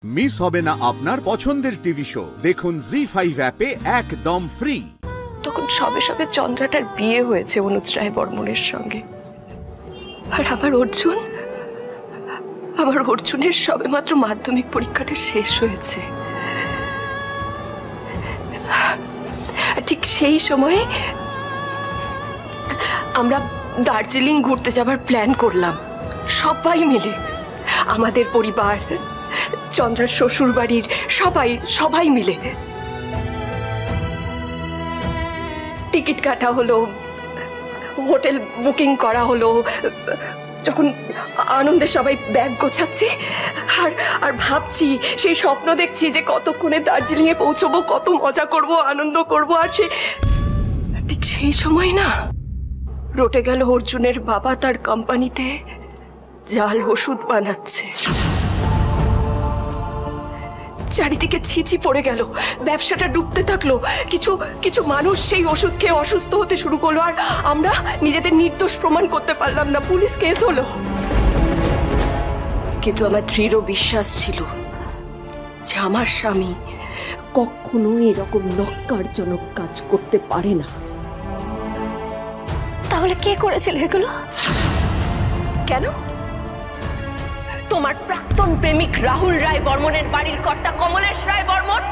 Miss হবে না আপনার পছন্দের টিভি শো। দেখুন জি5 অ্যাপে একদম ফ্রি। তখন সবে সবে চন্দ্রাটার বিয়ে হয়েছে অনুজ রায় বর্মনের সঙ্গে। আর আমার অর্জুনের সবে মাত্র মাধ্যমিক পরীক্ষাটা শেষ হয়েছে। ঠিক সেই সময়ে আমরা দার্জিলিং ঘুরতে যাবার প্ল্যান করলাম সবাই মিলে, আমাদের পরিবার, চন্দ্রার শ্বশুর বাড়ির সবাই মিলে। টিকিট কাটা হলো, হোটেল বুকিং করা হলো। যখন আনন্দে সবাই ব্যাগ গোছাচ্ছি আর ভাবছি, সেই স্বপ্ন দেখছি যে কতক্ষণে দার্জিলিং এ পৌঁছবো, কত মজা করব, আনন্দ করব। আর ঠিক সেই সময় না রটে গেল অর্জুনের বাবা তার কোম্পানিতে জাল ওষুধ বানাচ্ছে। চারিদিকে ছিচি পড়ে গেল, ব্যবসাটা ডুবতে থাকলো। কিছু মানুষ সেই ওষুধ খেয়ে অসুস্থ হতে শুরু করলো, আর আমরা নিজেদের নির্দোষ প্রমাণ করতে পারলাম না। পুলিশ কেস হলো। কিন্তু আমার দৃঢ় বিশ্বাস ছিল যে আমার স্বামী কখনো এরকম নক্কারজনক কাজ করতে পারে না। তাহলে কে করেছিল এগুলো? কেন? তোমার প্রাক্তন প্রেমিক রাহুল রায় বর্মনের বাড়ির কর্তা কমলেশ রায় বর্মন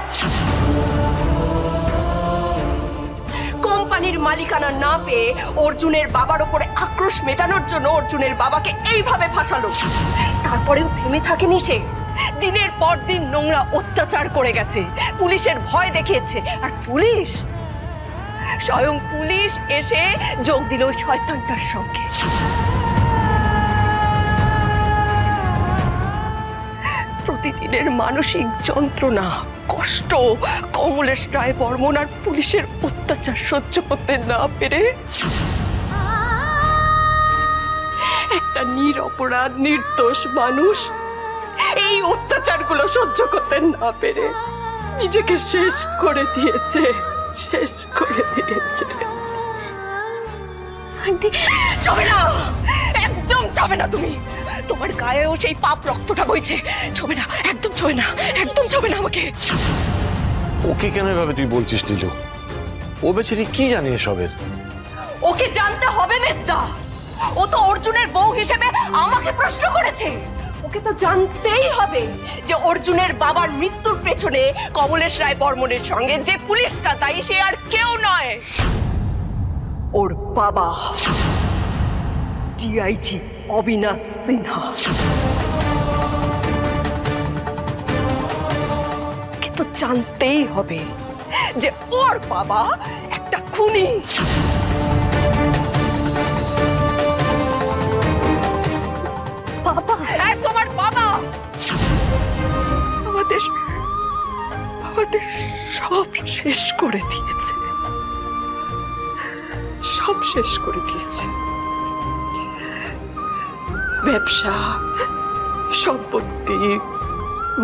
কোম্পানির মালিকানা না পেয়ে অর্জুনের বাবার উপরে আক্রোশ মেটানোর জন্য অর্জুনের বাবাকে এইভাবে ফাঁসালো। তারপরেও থেমে থাকেনি সে, দিনের পর দিন নোংরা অত্যাচার করে গেছে, পুলিশের ভয় দেখিয়েছে। আর স্বয়ং পুলিশ এসে যোগ দিল ওই শয়তানটার সঙ্গে। প্রতিদিনের মানসিক যন্ত্রণা, কষ্ট, কমলেশ রায় বর্মন আর পুলিশের অত্যাচার সহ্য করতে না পেরে একটা নিরপরাধ নির্দোষ মানুষ এই অত্যাচারগুলো সহ্য করতে না পেরে নিজেকে শেষ করে দিয়েছে। যাবে না, একদম যাবে না তুমি। তোমার গায়েও সেই পাপ রক্তটা বইছে। ছবে না, একদম ছবে না, একদম ছবে না আমাকে। ওকে কেন এভাবে তুই বলছিস নীলু? ও বেচারি কি জানে এসবের? ওকে জানতে হবে মেজদা। ও তো অর্জুনের বউ হিসেবে আমাকে প্রশ্ন করেছে। ওকে তো জানতেই হবে যে অর্জুনের বাবার মৃত্যুর পেছনে কমলেশ রায় বর্মনের সঙ্গে যে পুলিশটা দায়ী সে আর কেউ নয়, ওর বাবা ডিআইজি অবিনাশ সিনহা। কিন্তু জানতেই হবে যে ওর বাবা একটা খুনি। বাবা, তোমার বাবা আমাদের সব শেষ করে দিয়েছে, সব শেষ করে দিয়েছে। ব্যবসা, সম্পত্তি,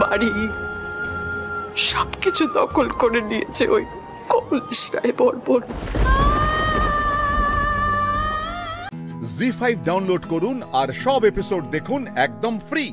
বাড়ি সবকিছু দখল করে নিয়েছে ওই কমলেশ রায় বর্মন। জি5 ডাউনলোড করুন আর সব এপিসোড দেখুন একদম ফ্রি।